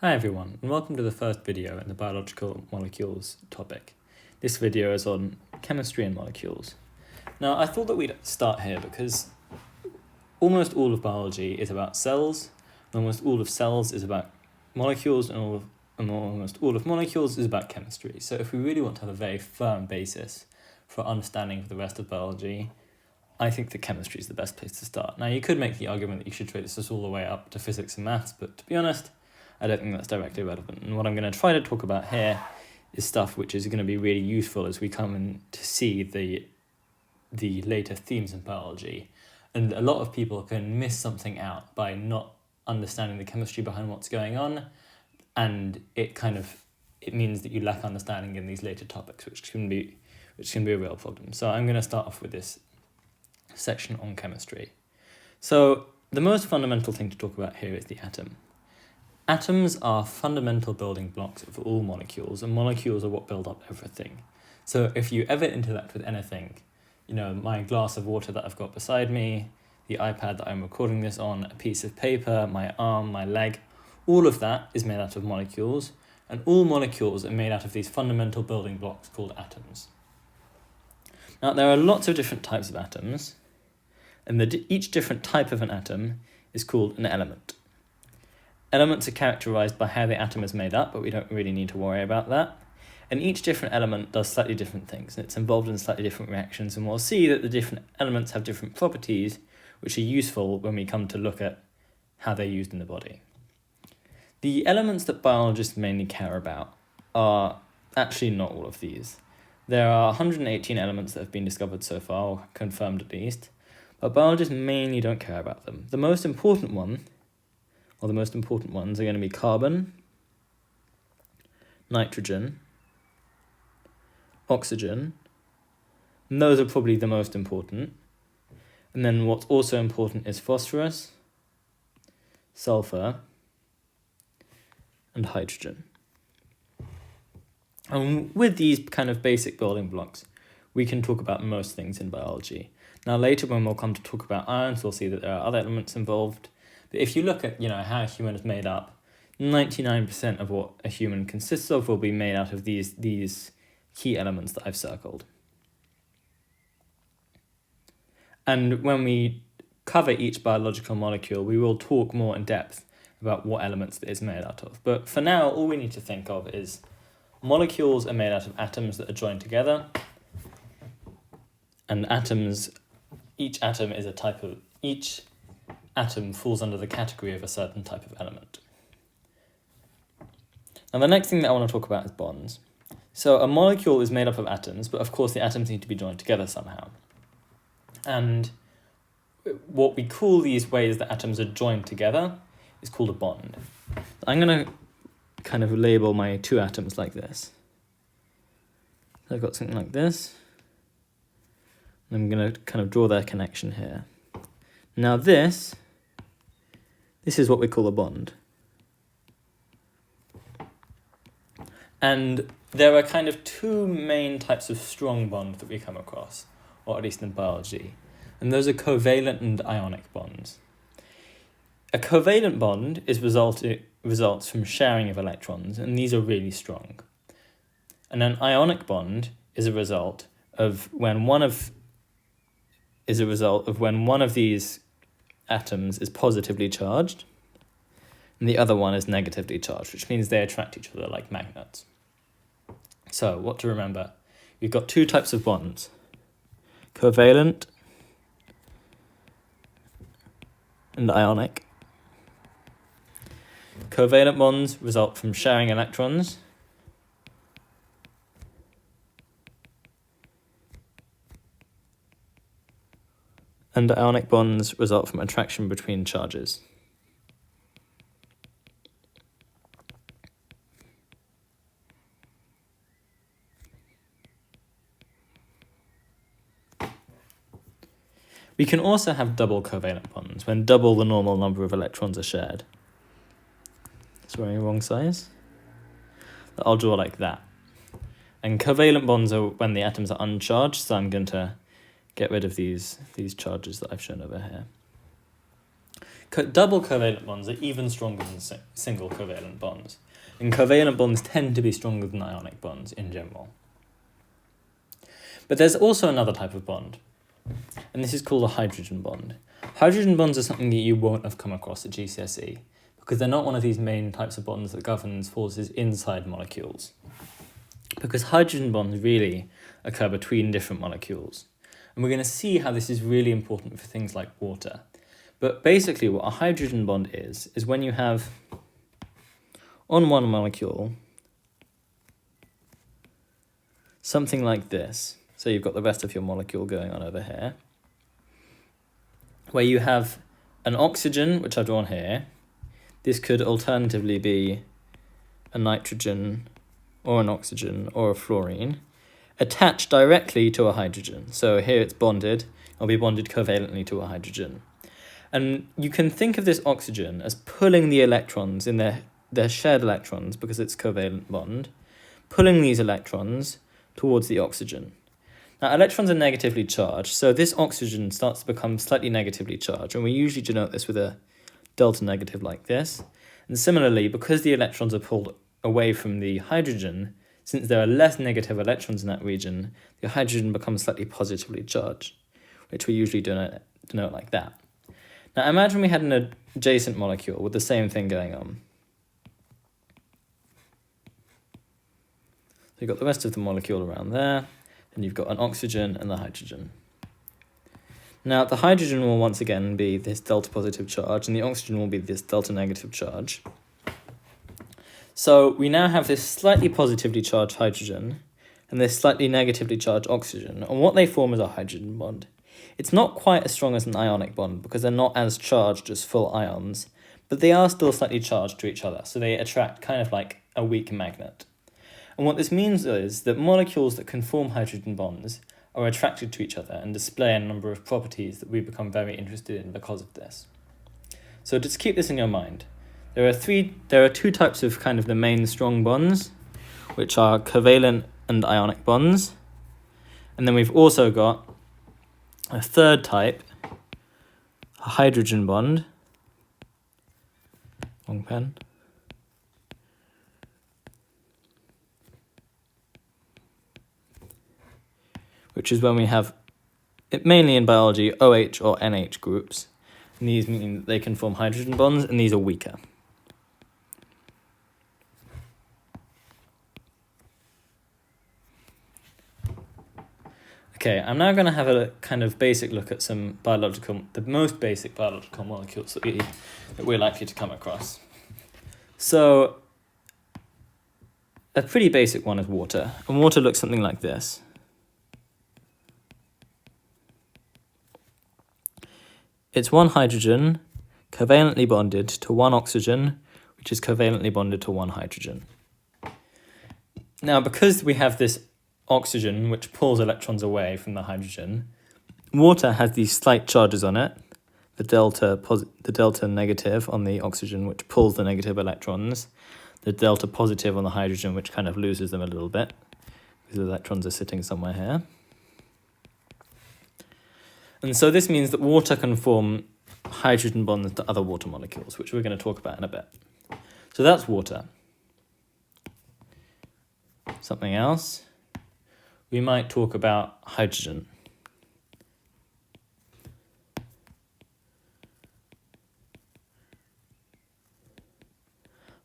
Hi everyone, and welcome to the first video in the biological molecules topic. This video is on chemistry and molecules. Now, I thought that we'd start here because almost all of biology is about cells, and almost all of cells is about molecules, and almost all of molecules is about chemistry. So if we really want to have a very firm basis for understanding of the rest of biology, I think that chemistry is the best place to start. Now, you could make the argument that you should trace this all the way up to physics and maths, but to be honest, I don't think that's directly relevant. And what I'm going to try to talk about here is stuff which is going to be really useful as we come in to see the later themes in biology. And a lot of people can miss something out by not understanding the chemistry behind what's going on, and it means that you lack understanding in these later topics, which can be a real problem. So I'm going to start off with this section on chemistry. So the most fundamental thing to talk about here is the atom. Atoms are fundamental building blocks of all molecules, and molecules are what build up everything. So if you ever interact with anything, my glass of water that I've got beside me, the iPad that I'm recording this on, a piece of paper, my arm, my leg, all of that is made out of molecules, and all molecules are made out of these fundamental building blocks called atoms. Now, there are lots of different types of atoms, and each different type of an atom is called an element. Elements are characterized by how the atom is made up, but we don't really need to worry about that. And each different element does slightly different things, and it's involved in slightly different reactions, and we'll see that the different elements have different properties, which are useful when we come to look at how they're used in the body. The elements that biologists mainly care about are actually not all of these. There are 118 elements that have been discovered so far, or confirmed at least, but biologists mainly don't care about them. The most important ones are going to be carbon, nitrogen, oxygen, and those are probably the most important. And then what's also important is phosphorus, sulfur, and hydrogen. And with these kind of basic building blocks, we can talk about most things in biology. Now later when we'll come to talk about ions, we'll see that there are other elements involved. But if you look at how a human is made up, 99% of what a human consists of will be made out of these key elements that I've circled. And when we cover each biological molecule, we will talk more in depth about what elements it is made out of. But for now, all we need to think of is molecules are made out of atoms that are joined together, and each atom falls under the category of a certain type of element. Now the next thing that I want to talk about is bonds. So a molecule is made up of atoms, but of course the atoms need to be joined together somehow. And what we call these ways that atoms are joined together is called a bond. I'm going to kind of label my two atoms like this. So I've got something like this. And I'm going to kind of draw their connection here. Now this is what we call a bond. And there are kind of two main types of strong bond that we come across, or at least in biology. And those are covalent and ionic bonds. A covalent bond results from sharing of electrons, and these are really strong. And an ionic bond is a result of when one of these atoms is positively charged and the other one is negatively charged, which means they attract each other like magnets. So what to remember? We've got two types of bonds, covalent and ionic. Covalent bonds result from sharing electrons, and ionic bonds result from attraction between charges. We can also have double covalent bonds, when double the normal number of electrons are shared. Sorry, wrong size. I'll draw like that. And covalent bonds are when the atoms are uncharged, so I'm going to get rid of these charges that I've shown over here. Double covalent bonds are even stronger than single covalent bonds, and covalent bonds tend to be stronger than ionic bonds in general. But there's also another type of bond, and this is called a hydrogen bond. Hydrogen bonds are something that you won't have come across at GCSE, because they're not one of these main types of bonds that governs forces inside molecules. Because hydrogen bonds really occur between different molecules. And we're going to see how this is really important for things like water. But basically what a hydrogen bond is when you have on one molecule something like this. So you've got the rest of your molecule going on over here, where you have an oxygen, which I've drawn here. This could alternatively be a nitrogen or an oxygen or a fluorine attached directly to a hydrogen. So here it's bonded, it'll be bonded covalently to a hydrogen. And you can think of this oxygen as pulling the electrons in their shared electrons, because it's covalent bond, pulling these electrons towards the oxygen. Now, electrons are negatively charged, so this oxygen starts to become slightly negatively charged, and we usually denote this with a delta negative like this. And similarly, because the electrons are pulled away from the hydrogen, since there are less negative electrons in that region, the hydrogen becomes slightly positively charged, which we usually denote like that. Now imagine we had an adjacent molecule with the same thing going on. So you've got the rest of the molecule around there, and you've got an oxygen and the hydrogen. Now the hydrogen will once again be this delta positive charge, and the oxygen will be this delta negative charge. So we now have this slightly positively charged hydrogen and this slightly negatively charged oxygen, and what they form is a hydrogen bond. It's not quite as strong as an ionic bond because they're not as charged as full ions, but they are still slightly charged to each other, so they attract kind of like a weak magnet. And what this means is that molecules that can form hydrogen bonds are attracted to each other and display a number of properties that we become very interested in because of this. So just keep this in your mind. There are two types of kind of the main strong bonds, which are covalent and ionic bonds. And then we've also got a third type, a hydrogen bond. Wrong pen. Which is when we have, mainly in biology, OH or NH groups. And these mean that they can form hydrogen bonds, and these are weaker. Okay, I'm now going to have a kind of basic look at the most basic biological molecules that we're likely to come across. So, a pretty basic one is water, and water looks something like this. It's one hydrogen covalently bonded to one oxygen, which is covalently bonded to one hydrogen. Now, because we have this oxygen which pulls electrons away from the hydrogen, water has these slight charges on it, the delta negative on the oxygen which pulls the negative electrons, the delta positive on the hydrogen which kind of loses them a little bit because the electrons are sitting somewhere here. And so this means that water can form hydrogen bonds to other water molecules, which we're going to talk about in a bit. So that's water. Something else? We might talk about hydrogen.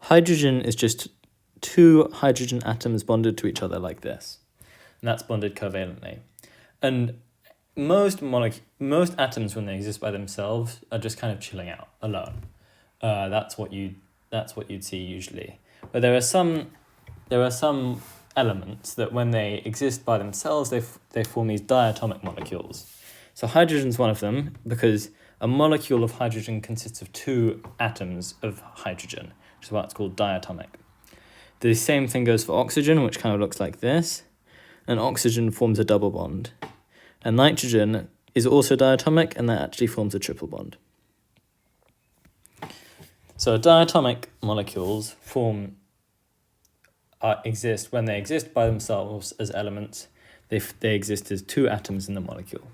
Hydrogen is just two hydrogen atoms bonded to each other like this. And that's bonded covalently. And most atoms, when they exist by themselves, are just kind of chilling out alone. That's what you'd see usually. But there are some elements that when they exist by themselves, they form these diatomic molecules. So hydrogen's one of them, because a molecule of hydrogen consists of two atoms of hydrogen, which is why it's called diatomic. The same thing goes for oxygen, which kind of looks like this. And oxygen forms a double bond. And nitrogen is also diatomic, and that actually forms a triple bond. So diatomic molecules exist when they exist by themselves as elements. They exist as two atoms in the molecule.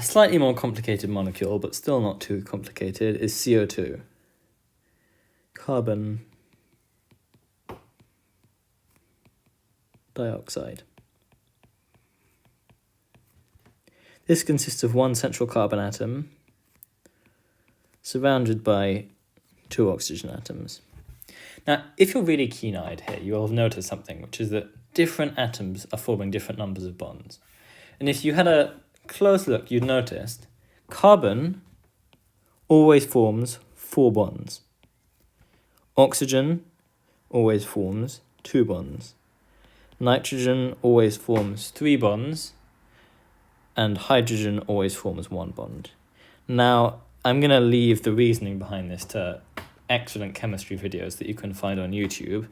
slightly more complicated molecule, but still not too complicated, is CO2. Carbon dioxide. This consists of one central carbon atom surrounded by 2 oxygen atoms. Now, if you're really keen-eyed here, you will have noticed something, which is that different atoms are forming different numbers of bonds. And if you had a close look, you'd noticed carbon always forms 4 bonds. Oxygen always forms 2 bonds. Nitrogen always forms 3 bonds. And hydrogen always forms 1 bond. Now, I'm going to leave the reasoning behind this to excellent chemistry videos that you can find on YouTube.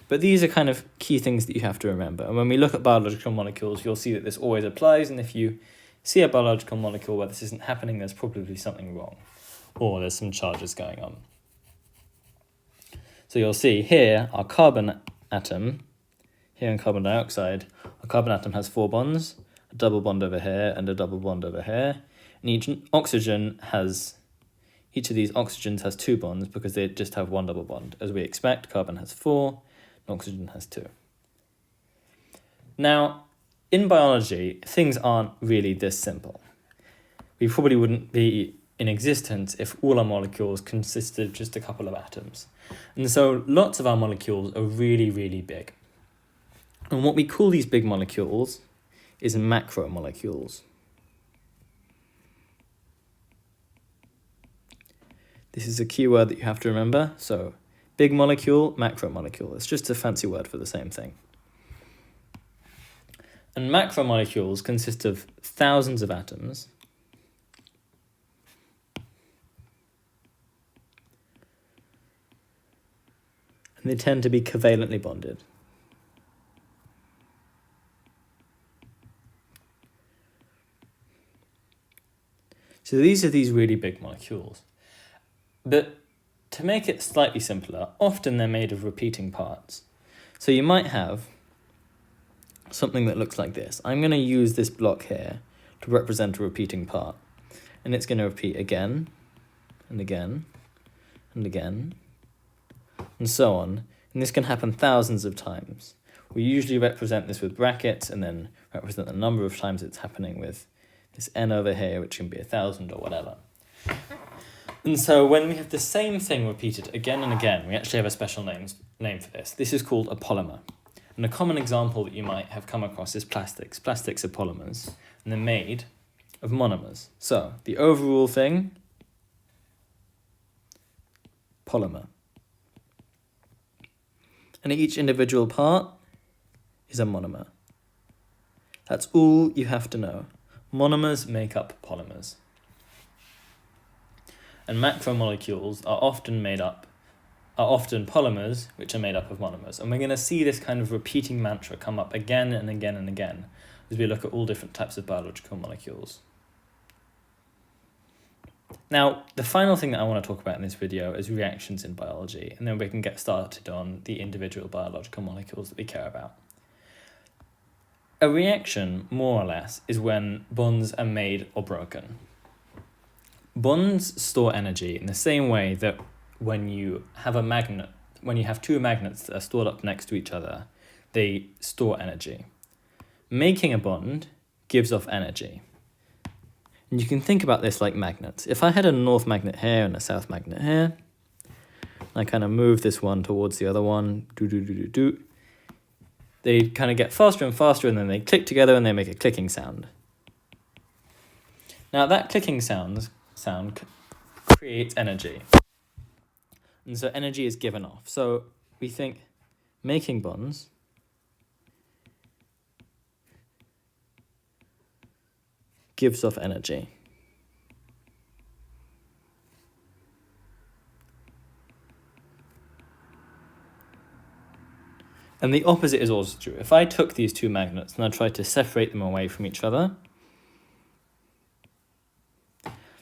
But these are kind of key things that you have to remember. And when we look at biological molecules, you'll see that this always applies. And if you see a biological molecule where this isn't happening, there's probably something wrong. Or there's some charges going on. So you'll see here, our carbon atom, here in carbon dioxide, our carbon atom has 4 bonds. A double bond over here and a double bond over here. And each of these oxygens has 2 bonds because they just have 1 double bond. As we expect, carbon has 4 and oxygen has 2. Now, in biology, things aren't really this simple. We probably wouldn't be in existence if all our molecules consisted of just a couple of atoms. And so lots of our molecules are really, really big. And what we call these big molecules is macromolecules. This is a key word that you have to remember. So, big molecule, macromolecule. It's just a fancy word for the same thing. And macromolecules consist of thousands of atoms. And they tend to be covalently bonded. So these are these really big molecules. But to make it slightly simpler, often they're made of repeating parts. So you might have something that looks like this. I'm going to use this block here to represent a repeating part. And it's going to repeat again, and again, and again, and so on. And this can happen thousands of times. We usually represent this with brackets and then represent the number of times it's happening with this n over here, which can be 1,000 or whatever. And so when we have the same thing repeated again and again, we actually have a special name for this. This is called a polymer. And a common example that you might have come across is plastics. Plastics are polymers, and they're made of monomers. So the overall thing, polymer. And each individual part is a monomer. That's all you have to know. Monomers make up polymers. And macromolecules are often polymers which are made up of monomers. And we're going to see this kind of repeating mantra come up again and again and again as we look at all different types of biological molecules. Now, the final thing that I want to talk about in this video is reactions in biology, and then we can get started on the individual biological molecules that we care about. A reaction, more or less, is when bonds are made or broken. Bonds store energy in the same way that when you have two magnets that are stored up next to each other, they store energy. Making a bond gives off energy. And you can think about this like magnets. If I had a north magnet here and a south magnet here, I kind of move this one towards the other one, they kind of get faster and faster, and then they click together and they make a clicking sound. Now that clicking sound creates energy. And so energy is given off. So we think making bonds gives off energy. And the opposite is also true. If I took these two magnets and I tried to separate them away from each other,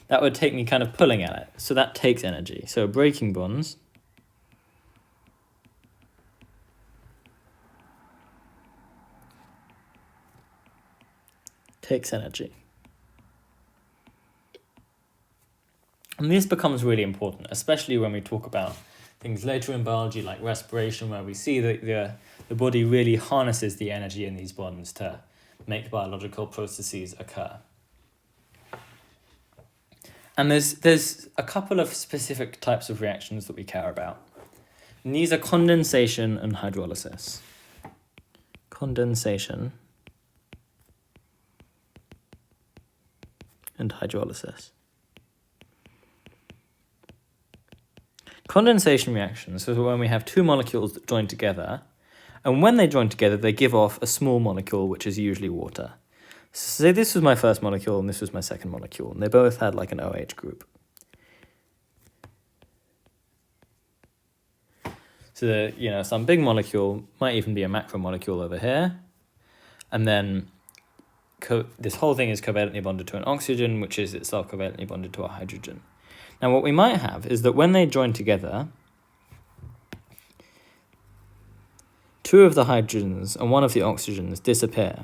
that would take me kind of pulling at it. So that takes energy. So breaking bonds takes energy. And this becomes really important, especially when we talk about things later in biology like respiration, where we see that the body really harnesses the energy in these bonds to make biological processes occur. And there's a couple of specific types of reactions that we care about. And these are condensation and hydrolysis. Condensation and hydrolysis. Condensation reactions is when we have two molecules that join together, and when they join together, they give off a small molecule, which is usually water. So say this was my first molecule and this was my second molecule, and they both had like an OH group. So some big molecule might even be a macromolecule over here, and then this whole thing is covalently bonded to an oxygen, which is itself covalently bonded to a hydrogen. Now what we might have is that when they join together, two of the hydrogens and one of the oxygens disappear,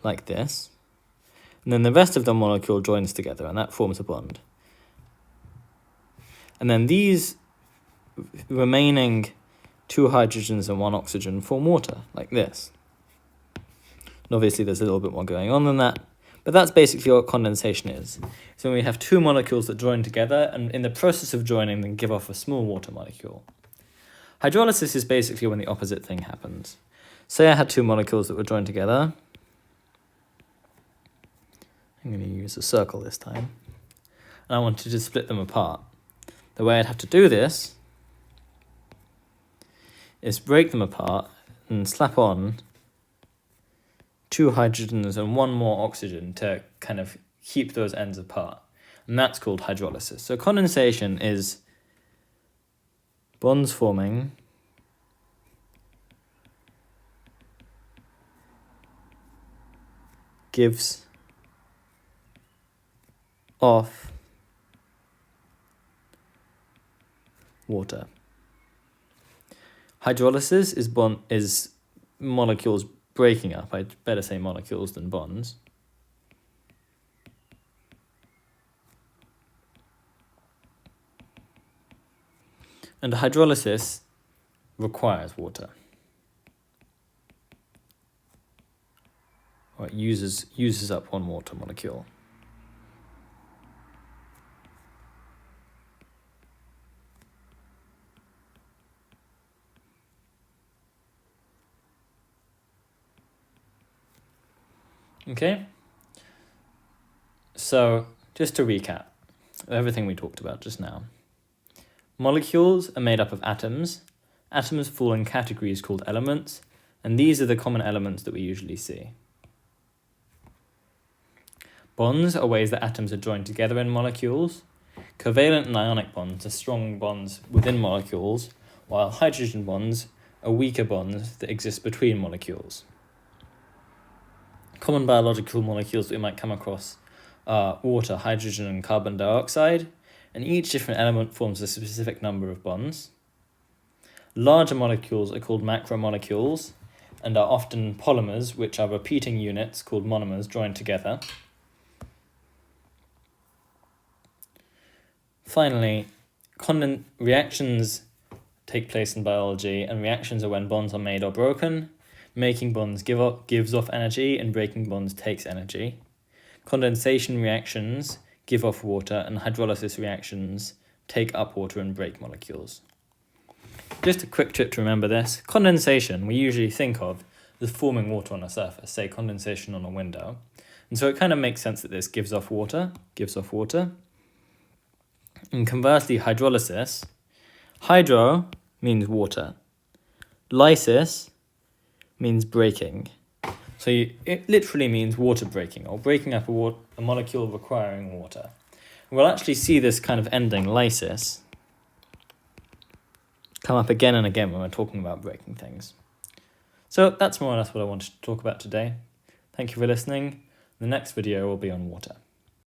like this, and then the rest of the molecule joins together, and that forms a bond. And then these remaining two hydrogens and one oxygen form water, like this. And obviously there's a little bit more going on than that, but that's basically what condensation is. So when we have two molecules that join together, and in the process of joining, then give off a small water molecule. Hydrolysis is basically when the opposite thing happens. Say I had two molecules that were joined together. I'm going to use a circle this time. And I wanted to split them apart. The way I'd have to do this is break them apart and slap on two hydrogens and one more oxygen to kind of keep those ends apart. And that's called hydrolysis. So condensation is bonds forming gives off water. Hydrolysis is molecules breaking up. I'd better say molecules than bonds. And hydrolysis requires water. Or it uses up one water molecule. Okay, so just to recap everything we talked about just now. Molecules are made up of atoms. Atoms fall in categories called elements, and these are the common elements that we usually see. Bonds are ways that atoms are joined together in molecules. Covalent and ionic bonds are strong bonds within molecules, while hydrogen bonds are weaker bonds that exist between molecules. Common biological molecules that we might come across are water, hydrogen, and carbon dioxide, and each different element forms a specific number of bonds. Larger molecules are called macromolecules and are often polymers, which are repeating units called monomers joined together. Finally, reactions take place in biology, and reactions are when bonds are made or broken. Making bonds gives off energy, and breaking bonds takes energy. Condensation reactions give off water, and hydrolysis reactions take up water and break molecules. Just a quick tip to remember this. Condensation we usually think of as forming water on a surface, say condensation on a window. And so it kind of makes sense that this gives off water. And conversely, hydrolysis, hydro means water. Lysis means breaking. So it literally means water breaking, or breaking up a molecule requiring water. We'll actually see this kind of ending, lysis, come up again and again when we're talking about breaking things. So that's more or less what I wanted to talk about today. Thank you for listening. The next video will be on water.